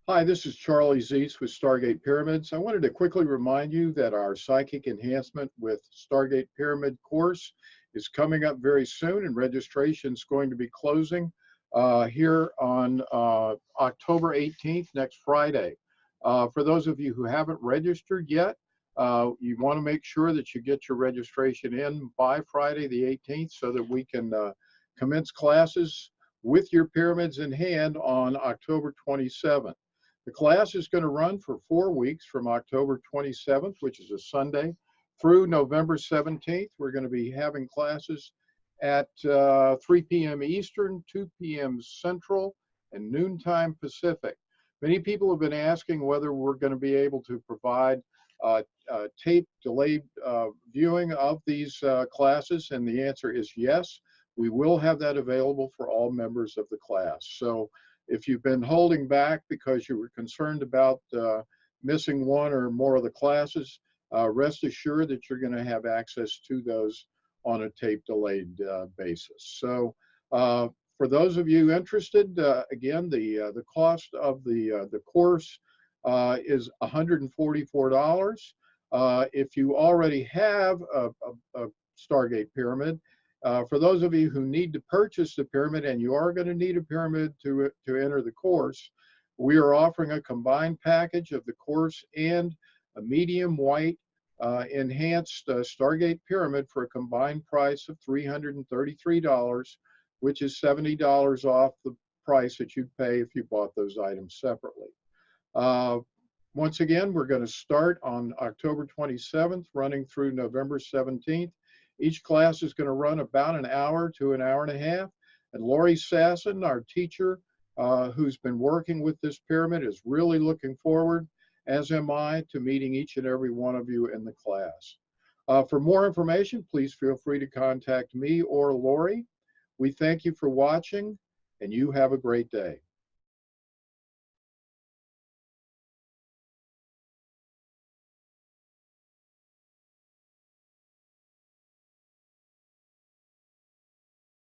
Hi, this is Charlie Zeitz with Stargate Pyramids. I wanted to quickly remind you that our Psychic Enhancement with Stargate Pyramid course is coming up very soon, and registration is going to be closing here on October 18th, next Friday. For those of you who haven't registered yet, you want to make sure that you get your registration in by Friday the 18th so that we can commence classes with your pyramids in hand on October 27th. The class is going to run for 4 weeks from October 27th, which is a Sunday, through November 17th. We're going to be having classes at 3 p.m. Eastern, 2 p.m. Central, and noontime Pacific. Many people have been asking whether we're going to be able to provide tape delayed viewing of these classes, and the answer is yes. We will have that available for all members of the class. So if you've been holding back because you were concerned about missing one or more of the classes, rest assured that you're going to have access to those on a tape delayed basis. So for those of you interested, again, the cost of the course is $144. If you already have a Stargate pyramid, for those of you who need to purchase the pyramid, and you are going to need a pyramid to enter the course, we are offering a combined package of the course and a medium white enhanced Stargate pyramid for a combined price of $333, which is $70 off the price that you'd pay if you bought those items separately. Once again, we're going to start on October 27th, running through November 17th. Each class is going to run about an hour to an hour and a half. And Lori Sassen, our teacher, who's been working with this pyramid, is really looking forward, as am I, to meeting each and every one of you in the class. For more information, please feel free to contact me or Lori. We thank you for watching, and you have a great day.